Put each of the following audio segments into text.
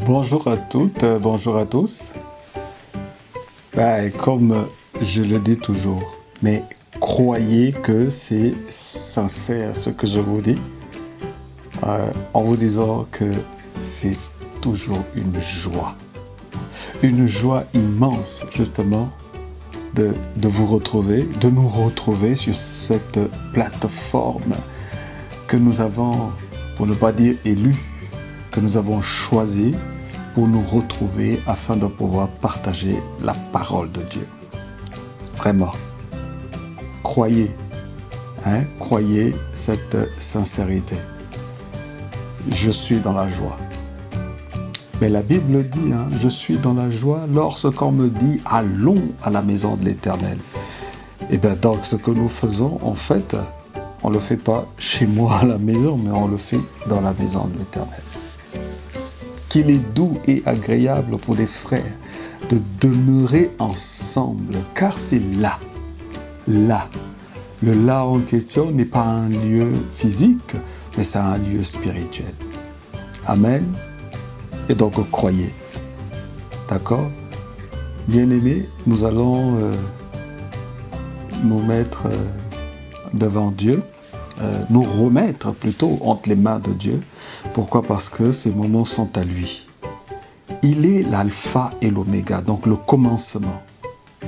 Bonjour à toutes, bonjour à tous. Comme je le dis toujours, mais croyez que c'est sincère ce que je vous dis, en vous disant que c'est toujours une joie immense justement de vous retrouver, de nous retrouver sur cette plateforme que nous avons, pour ne pas dire élue, que nous avons choisi pour nous retrouver afin de pouvoir partager la parole de Dieu. Vraiment, croyez cette sincérité. Je suis dans la joie. Mais la Bible dit, je suis dans la joie lorsqu'on me dit allons à la maison de l'Éternel. Et bien donc ce que nous faisons en fait, on ne le fait pas chez moi à la maison, mais on le fait dans la maison de l'Éternel. Qu'il est doux et agréable pour les frères de demeurer ensemble, car c'est là. Le là en question n'est pas un lieu physique, mais c'est un lieu spirituel. Amen. Et donc croyez. D'accord? Bien-aimés, nous allons nous mettre devant Dieu, nous remettre plutôt entre les mains de Dieu. Pourquoi? Parce que ces moments sont à lui. Il est l'alpha et l'oméga, donc le commencement.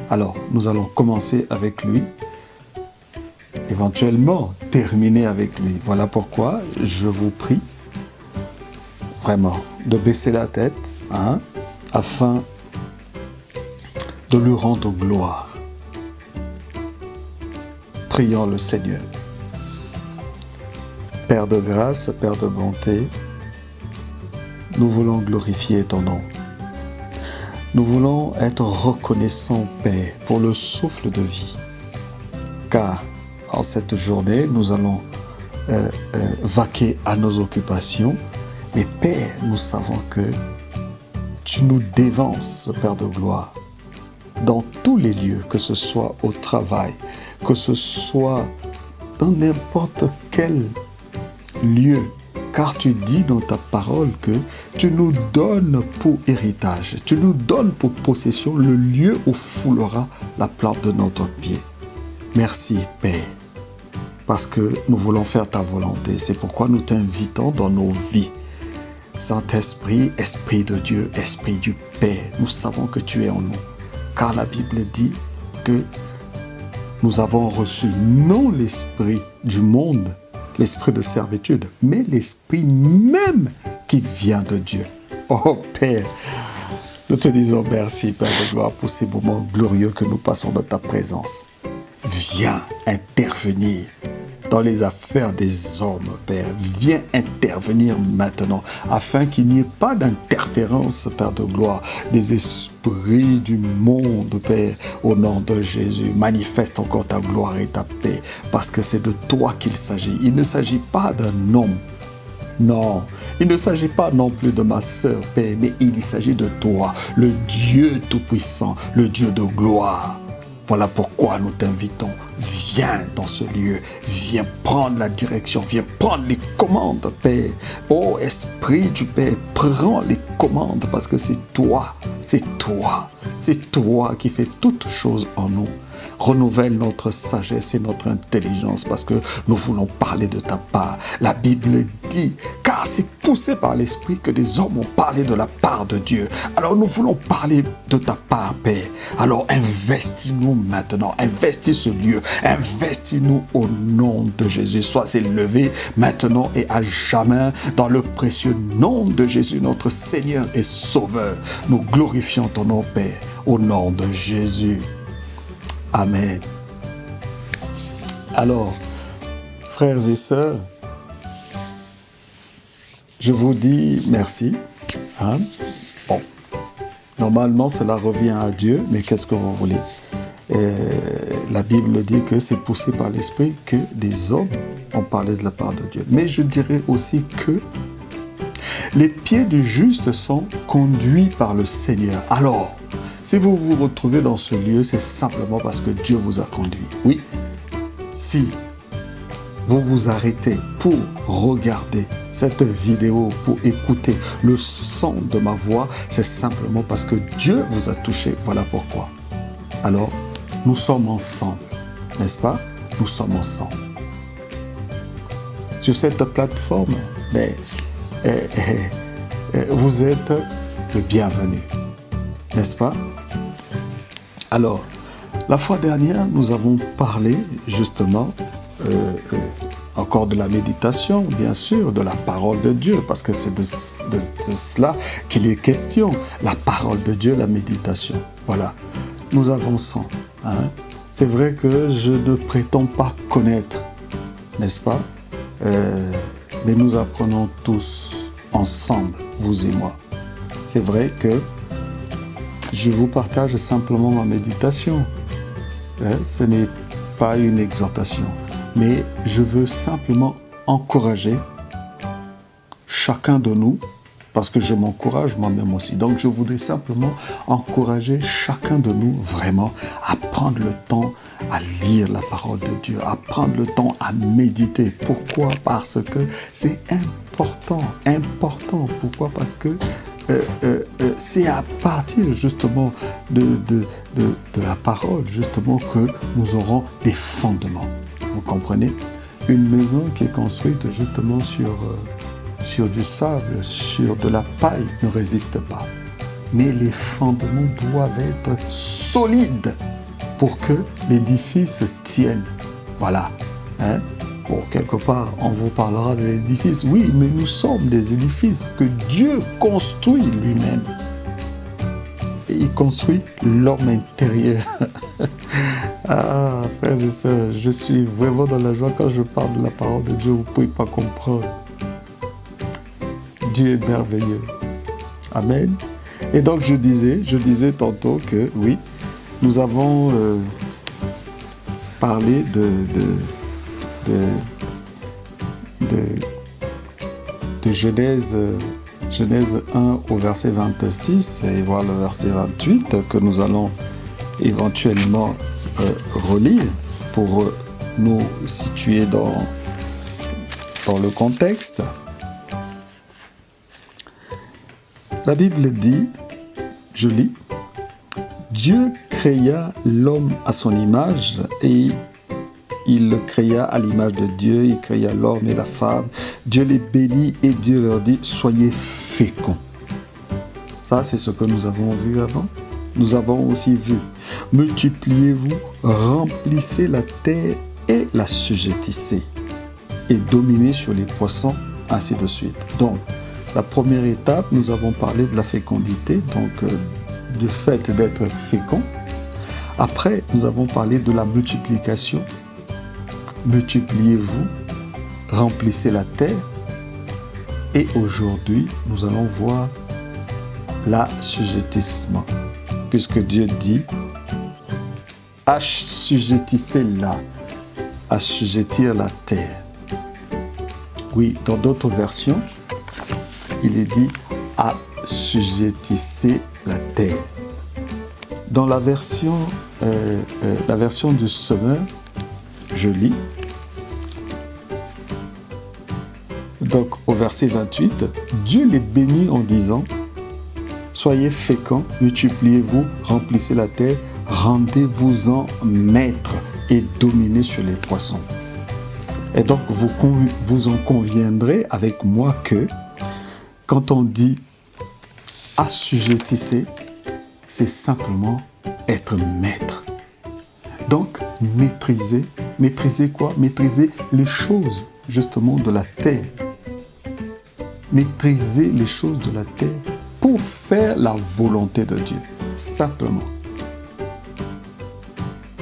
Alors, nous allons commencer avec lui, éventuellement terminer avec lui. Voilà pourquoi je vous prie vraiment de baisser la tête, afin de lui rendre gloire. Prions le Seigneur. Père de grâce, Père de bonté, nous voulons glorifier ton nom. Nous voulons être reconnaissants, Père, pour le souffle de vie. Car en cette journée, nous allons vaquer à nos occupations. Mais Père, nous savons que tu nous dévances, Père de gloire, dans tous les lieux, que ce soit au travail, que ce soit dans n'importe quel lieu, car tu dis dans ta parole que tu nous donnes pour héritage, tu nous donnes pour possession le lieu où foulera la plante de notre pied. Merci Père, parce que nous voulons faire ta volonté. C'est pourquoi nous t'invitons dans nos vies. Saint-Esprit, Esprit de Dieu, Esprit du Père, nous savons que tu es en nous, car la Bible dit que nous avons reçu non l'esprit du monde, l'esprit de servitude, mais l'esprit même qui vient de Dieu. Oh Père, nous te disons merci, Père de gloire, pour ces moments glorieux que nous passons dans ta présence. Viens intervenir dans les affaires des hommes, Père. Viens intervenir maintenant, afin qu'il n'y ait pas d'interférence, Père de gloire, des esprits du monde, Père. Au nom de Jésus, manifeste encore ta gloire et ta paix, parce que c'est de toi qu'il s'agit. Il ne s'agit pas d'un homme. Non, il ne s'agit pas non plus de ma sœur, Père, mais il s'agit de toi, le Dieu Tout-Puissant, le Dieu de gloire. Voilà pourquoi nous t'invitons. Viens dans ce lieu, viens prendre la direction, viens prendre les commandes, Père. Oh Esprit du Père, prends les commandes parce que c'est toi qui fais toutes choses en nous. Renouvelle notre sagesse et notre intelligence parce que nous voulons parler de ta part. La Bible dit, car c'est poussé par l'Esprit que des hommes ont parlé de la part de Dieu. Alors nous voulons parler de ta part, Père. Alors investis-nous maintenant, investis ce lieu, investis-nous au nom de Jésus. Sois élevé maintenant et à jamais dans le précieux nom de Jésus, notre Seigneur et Sauveur. Nous glorifions ton nom, Père, au nom de Jésus. Amen. Alors, frères et sœurs, je vous dis merci. Bon, normalement, cela revient à Dieu, mais qu'est-ce que vous voulez? La Bible dit que c'est poussé par l'Esprit que des hommes ont parlé de la part de Dieu. Mais je dirais aussi que les pieds du juste sont conduits par le Seigneur. Alors, si vous vous retrouvez dans ce lieu, c'est simplement parce que Dieu vous a conduit. Oui, si vous vous arrêtez pour regarder cette vidéo, pour écouter le son de ma voix, c'est simplement parce que Dieu vous a touché. Voilà pourquoi. Alors, nous sommes ensemble, n'est-ce pas? Nous sommes ensemble. Sur cette plateforme, vous êtes le bienvenu, n'est-ce pas? Alors, la fois dernière, nous avons parlé justement encore de la méditation, bien sûr, de la parole de Dieu, parce que c'est de cela qu'il est question, la parole de Dieu, la méditation. Voilà, nous avançons. Hein? C'est vrai que je ne prétends pas connaître, n'est-ce pas? Mais nous apprenons tous ensemble, vous et moi. C'est vrai que je vous partage simplement ma méditation. Ce n'est pas une exhortation, mais je veux simplement encourager chacun de nous, parce que je m'encourage moi-même aussi. Donc je voudrais simplement encourager chacun de nous vraiment à prendre le temps à lire la parole de Dieu, à prendre le temps à méditer. Pourquoi? Parce que c'est important. Pourquoi? Parce que c'est à partir justement de la parole justement que nous aurons des fondements. Vous comprenez? Une maison qui est construite justement sur du sable, sur de la paille, ne résiste pas. Mais les fondements doivent être solides pour que l'édifice tienne. Voilà. Hein? Bon, quelque part, on vous parlera de l'édifice. Oui, mais nous sommes des édifices que Dieu construit lui-même. Et il construit l'homme intérieur. Ah, frères et sœurs, je suis vraiment dans la joie quand je parle de la parole de Dieu. Vous ne pouvez pas comprendre. Dieu est merveilleux. Amen. Et donc, je disais tantôt que, oui, nous avons parlé de Genèse 1 au verset 26 et voir le verset 28 que nous allons éventuellement relire pour nous situer dans le contexte. La Bible dit, je lis, Dieu créa l'homme à son image et il le créa à l'image de Dieu, il créa l'homme et la femme. Dieu les bénit et Dieu leur dit, soyez féconds. Ça, c'est ce que nous avons vu avant. Nous avons aussi vu, multipliez-vous, remplissez la terre et la sujettissez, et dominez sur les poissons, ainsi de suite. Donc, la première étape, nous avons parlé de la fécondité, donc du fait d'être fécond. Après, nous avons parlé de la multiplication. Multipliez-vous, remplissez la terre. Et aujourd'hui, nous allons voir l'assujettissement. Puisque Dieu dit, assujettissez-la, assujettir la terre. Oui, dans d'autres versions, il est dit, assujettissez la terre. Dans la version du Semeur, je lis. Donc, au verset 28, Dieu les bénit en disant, soyez féconds, multipliez-vous, remplissez la terre, rendez-vous-en maître et dominez sur les poissons. Et donc, vous en conviendrez avec moi que quand on dit assujettissez, c'est simplement être maître. Donc, maîtriser quoi? Maîtriser les choses, justement, de la terre. Maîtriser les choses de la terre pour faire la volonté de Dieu, simplement.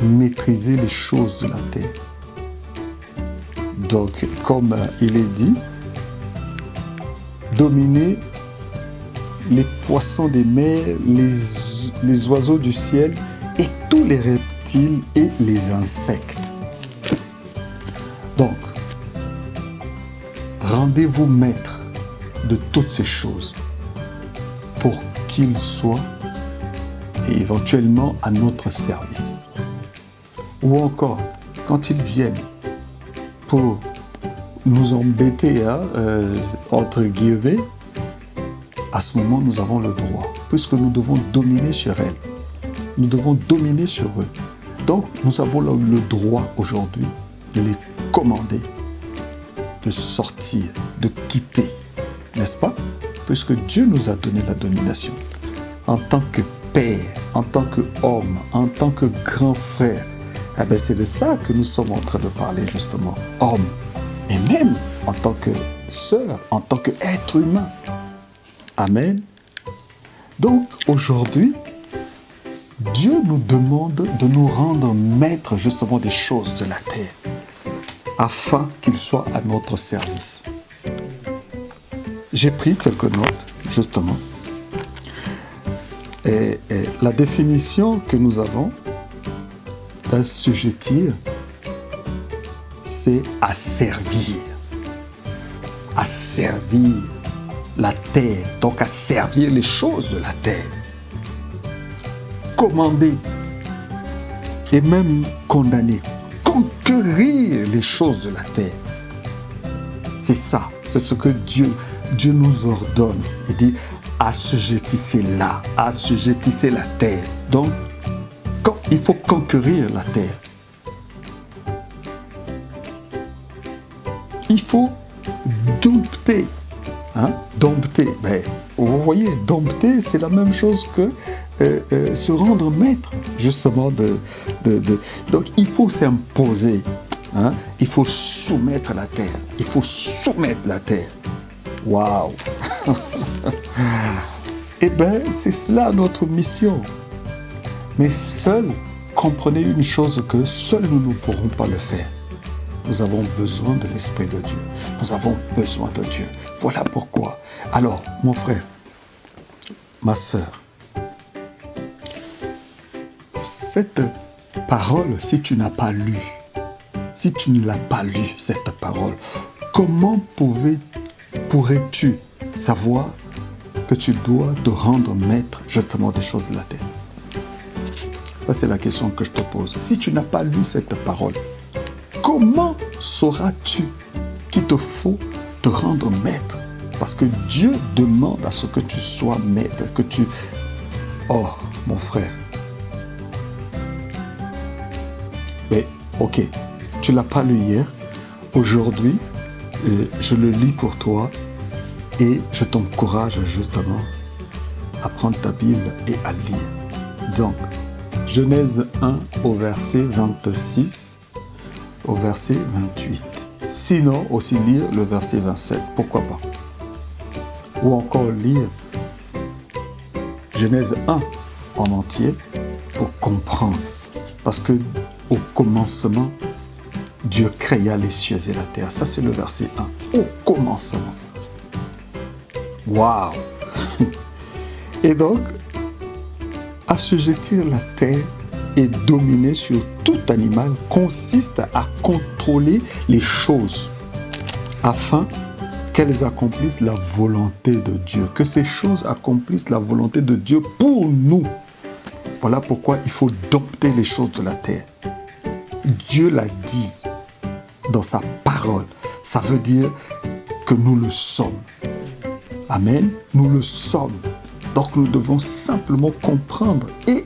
Maîtriser les choses de la terre. Donc, comme il est dit, dominer les poissons des mers, les oiseaux du ciel et tous les reptiles et les insectes. Donc, rendez-vous maître de toutes ces choses pour qu'ils soient éventuellement à notre service. Ou encore, quand ils viennent pour nous embêter, entre guillemets, à ce moment, nous avons le droit, puisque nous devons dominer sur elles. Nous devons dominer sur eux. Donc, nous avons le droit aujourd'hui de les commander, de sortir, de quitter, n'est-ce pas? Puisque Dieu nous a donné la domination. En tant que père, en tant qu'homme, en tant que grand frère, eh bien, c'est de ça que nous sommes en train de parler justement. Homme, et même en tant que sœur, en tant qu'être humain. Amen. Donc aujourd'hui, Dieu nous demande de nous rendre maîtres justement des choses de la terre, afin qu'il soit à notre service. J'ai pris quelques notes, justement. Et la définition que nous avons d'assujettir, c'est asservir. Asservir la terre, donc asservir les choses de la terre. Commander et même condamner, conquérir les choses de la terre. C'est ça, c'est ce que Dieu nous ordonne. Il dit, assujettissez-la, assujettissez la terre. Donc, il faut conquérir la terre. Il faut dompter. Dompter. Ben, vous voyez, dompter, c'est la même chose que se rendre maître, justement. Donc, il faut s'imposer. Il faut soumettre la terre. Il faut soumettre la terre. Waouh! Eh bien, c'est cela notre mission. Mais seul, comprenez une chose que seul nous ne pourrons pas le faire. Nous avons besoin de l'Esprit de Dieu. Nous avons besoin de Dieu. Voilà pourquoi. Alors, mon frère, ma sœur, cette parole, si tu n'as pas lu, si tu ne l'as pas lu, cette parole, comment pourrais-tu savoir que tu dois te rendre maître justement des choses de la terre? Ça, c'est la question que je te pose. Si tu n'as pas lu cette parole, comment sauras-tu qu'il te faut te rendre maître? Parce que Dieu demande à ce que tu sois maître, que tu... Oh, mon frère. Mais, ok, tu ne l'as pas lu hier. Aujourd'hui, je le lis pour toi et je t'encourage justement à prendre ta Bible et à lire. Donc, Genèse 1 au verset 26, au verset 28. Sinon, aussi lire le verset 27, pourquoi pas. Ou encore lire Genèse 1 en entier pour comprendre. Parce que au commencement, Dieu créa les cieux et la terre. Ça, c'est le verset 1. Au commencement. Waouh! Et donc, assujettir la terre et dominer sur tout animal consiste à contrôler les choses afin qu'elles accomplissent la volonté de Dieu. Que ces choses accomplissent la volonté de Dieu pour nous. Voilà pourquoi il faut dompter les choses de la terre. Dieu l'a dit dans sa parole. Ça veut dire que nous le sommes. Amen. Nous le sommes. Donc nous devons simplement comprendre et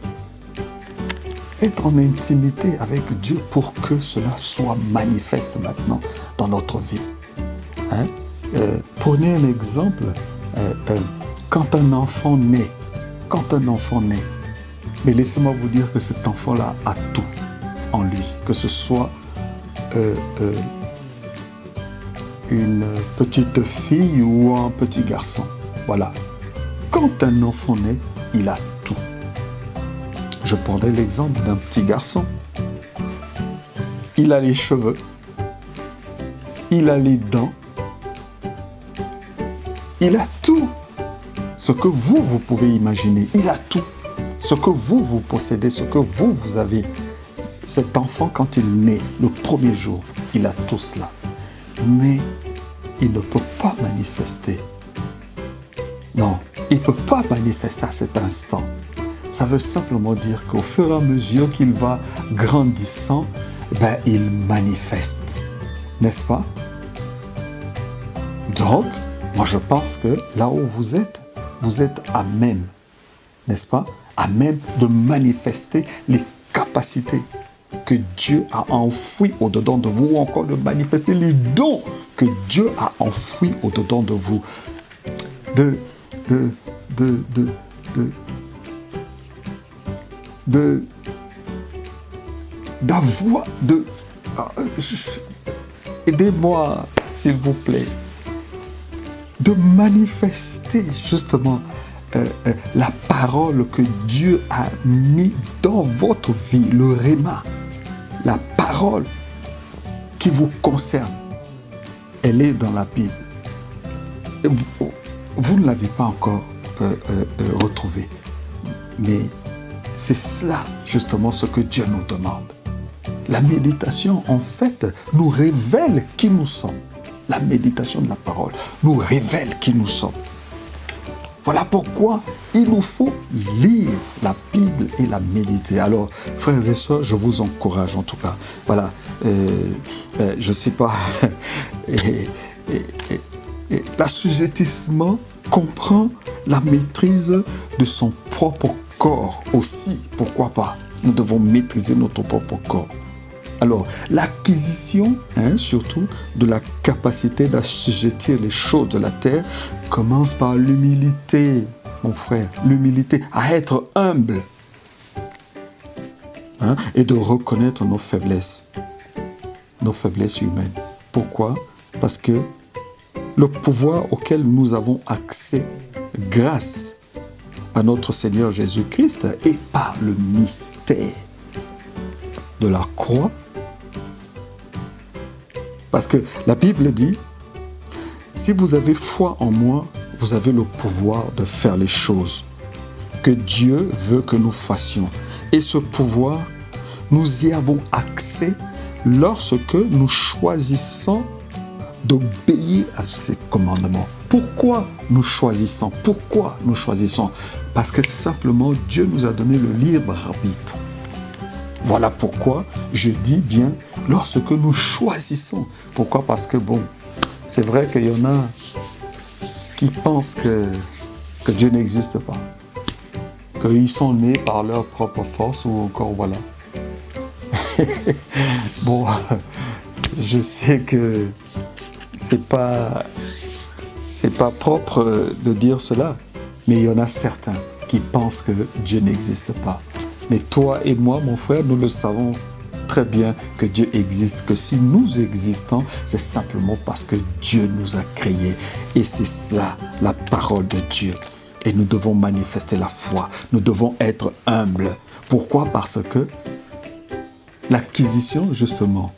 être en intimité avec Dieu pour que cela soit manifeste maintenant dans notre vie. Prenez un exemple. Quand un enfant naît, mais laissez-moi vous dire que cet enfant-là a tout en lui, que ce soit une petite fille ou un petit garçon. Voilà. Quand un enfant naît, il a tout. Je prendrai l'exemple d'un petit garçon. Il a les cheveux, il a les dents, il a tout. Ce que vous pouvez imaginer, il a tout. Ce que vous possédez, ce que vous avez. Cet enfant, quand il naît, le premier jour, il a tout cela. Mais il ne peut pas manifester. Non, il ne peut pas manifester à cet instant. Ça veut simplement dire qu'au fur et à mesure qu'il va grandissant, il manifeste. N'est-ce pas? Donc, moi je pense que là où vous êtes à même, n'est-ce pas, à même de manifester les capacités que Dieu a enfouies au-dedans de vous, ou encore de manifester les dons que Dieu a enfouis au-dedans de vous. Aidez-moi, s'il vous plaît, de manifester justement la parole que Dieu a mis dans votre vie, le réma, la parole qui vous concerne. Elle est dans la Bible. Vous ne l'avez pas encore retrouvée. Mais c'est cela justement ce que Dieu nous demande. La méditation, en fait, nous révèle qui nous sommes. La méditation de la parole nous révèle qui nous sommes. Voilà pourquoi il nous faut lire la Bible et la méditer. Alors, frères et sœurs, je vous encourage en tout cas. Voilà, je ne sais pas. L'assujettissement comprend la maîtrise de son propre corps aussi. Pourquoi pas? Nous devons maîtriser notre propre corps. Alors, l'acquisition, surtout, de la capacité d'assujettir les choses de la terre commence par l'humilité, mon frère, l'humilité, à être humble et de reconnaître nos faiblesses humaines. Pourquoi? Parce que le pouvoir auquel nous avons accès grâce à notre Seigneur Jésus-Christ et par le mystère de la croix. Parce que la Bible dit, si vous avez foi en moi, vous avez le pouvoir de faire les choses que Dieu veut que nous fassions. Et ce pouvoir, nous y avons accès lorsque nous choisissons d'obéir à ses commandements. Pourquoi nous choisissons? Parce que simplement Dieu nous a donné le libre arbitre. Voilà pourquoi je dis bien lorsque nous choisissons. Pourquoi? Parce que bon, c'est vrai qu'il y en a qui pensent que Dieu n'existe pas, qu'ils sont nés par leur propre force ou encore voilà. Bon, je sais que c'est pas propre de dire cela, mais il y en a certains qui pensent que Dieu n'existe pas. Mais toi et moi, mon frère, nous le savons très bien que Dieu existe, que si nous existons, c'est simplement parce que Dieu nous a créés. Et c'est cela, la parole de Dieu. Et nous devons manifester la foi. Nous devons être humbles. Pourquoi? Parce que l'acquisition, justement,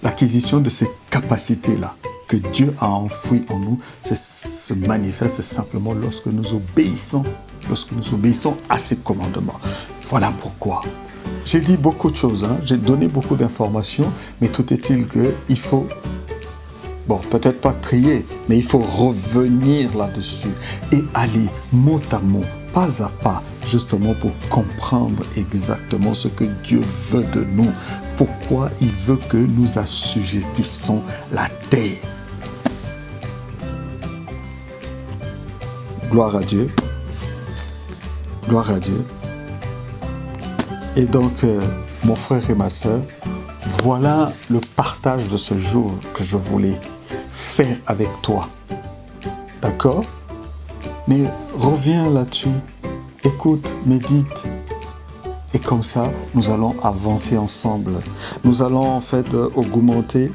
l'acquisition de ces capacités-là que Dieu a enfouies en nous, se manifeste simplement lorsque nous obéissons à ses commandements. Voilà pourquoi. J'ai dit beaucoup de choses, j'ai donné beaucoup d'informations, mais tout est-il qu'il faut, peut-être pas trier, mais il faut revenir là-dessus et aller mot à mot, pas à pas, justement pour comprendre exactement ce que Dieu veut de nous. Pourquoi il veut que nous assujettissons la terre. Gloire à Dieu. Gloire à Dieu. Et donc, mon frère et ma sœur, voilà le partage de ce jour que je voulais faire avec toi. D'accord? Mais reviens là-dessus. Écoute, médite. Et comme ça, nous allons avancer ensemble. Nous allons en fait augmenter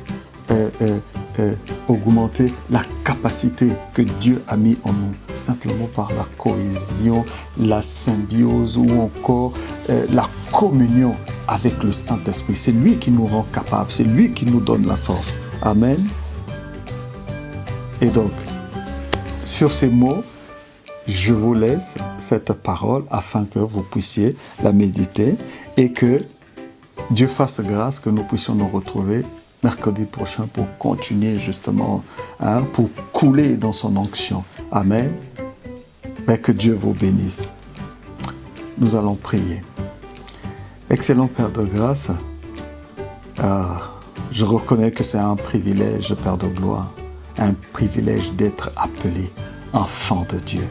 la capacité que Dieu a mis en nous, simplement par la cohésion, la symbiose ou encore la communion avec le Saint-Esprit. C'est lui qui nous rend capables, c'est lui qui nous donne la force. Amen. Et donc, sur ces mots, je vous laisse cette parole afin que vous puissiez la méditer et que Dieu fasse grâce que nous puissions nous retrouver mercredi prochain pour continuer justement, pour couler dans son onction. Amen. Mais que Dieu vous bénisse. Nous allons prier. Excellent Père de grâce, Je reconnais que c'est un privilège, Père de gloire, un privilège d'être appelé enfant de Dieu.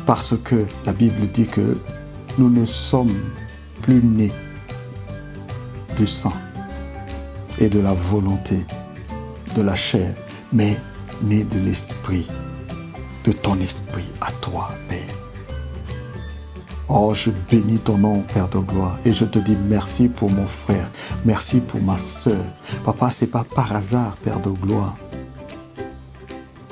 Parce que la Bible dit que nous ne sommes plus nés du sang et de la volonté de la chair, mais nés de l'esprit, de ton esprit à toi, Père. Oh, je bénis ton nom, Père de gloire, et je te dis merci pour mon frère, merci pour ma sœur. Papa, ce n'est pas par hasard, Père de gloire,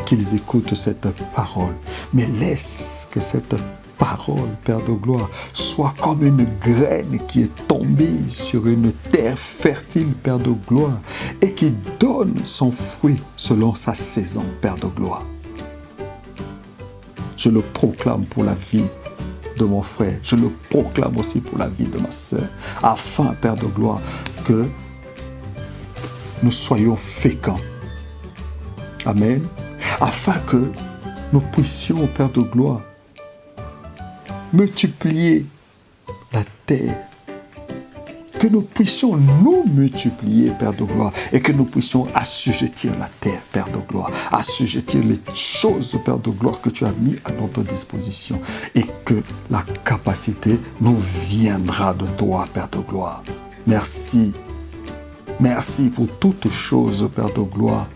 qu'ils écoutent cette parole, mais laisse que cette parole, Père de gloire, soit comme une graine qui est tombée sur une terre fertile, Père de gloire, et qui donne son fruit selon sa saison, Père de gloire. Je le proclame pour la vie de mon frère, je le proclame aussi pour la vie de ma sœur, afin, Père de gloire, que nous soyons féconds. Amen. Afin que nous puissions, Père de gloire, multiplier la terre, que nous puissions nous multiplier, Père de gloire, et que nous puissions assujettir la terre, Père de gloire, assujettir les choses, Père de gloire, que tu as mis à notre disposition, et que la capacité nous viendra de toi, Père de gloire. Merci. Merci pour toutes choses, Père de gloire,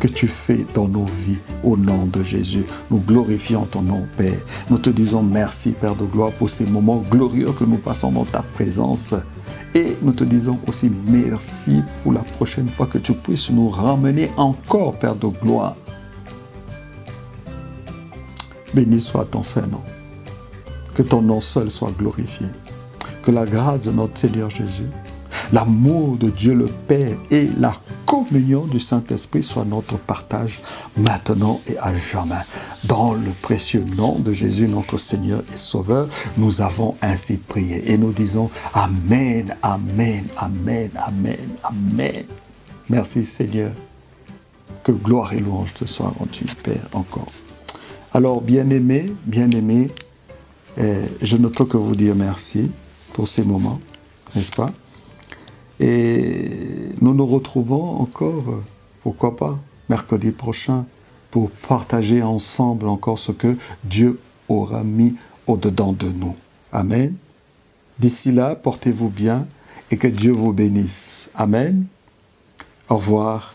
que tu fais dans nos vies au nom de Jésus. Nous glorifions ton nom, Père. Nous te disons merci, Père de gloire, pour ces moments glorieux que nous passons dans ta présence. Et nous te disons aussi merci pour la prochaine fois que tu puisses nous ramener encore, Père de gloire. Béni soit ton Saint-Nom. Que ton nom seul soit glorifié. Que la grâce de notre Seigneur Jésus, l'amour de Dieu le Père et la communion du Saint-Esprit soit notre partage maintenant et à jamais. Dans le précieux nom de Jésus, notre Seigneur et Sauveur, nous avons ainsi prié et nous disons Amen, Amen, Amen, Amen, Amen. Merci Seigneur. Que gloire et louange te soient rendues, Père, encore. Alors, bien-aimés, je ne peux que vous dire merci pour ces moments, n'est-ce pas? Et nous nous retrouvons encore, pourquoi pas, mercredi prochain, pour partager ensemble encore ce que Dieu aura mis au-dedans de nous. Amen. D'ici là, portez-vous bien et que Dieu vous bénisse. Amen. Au revoir.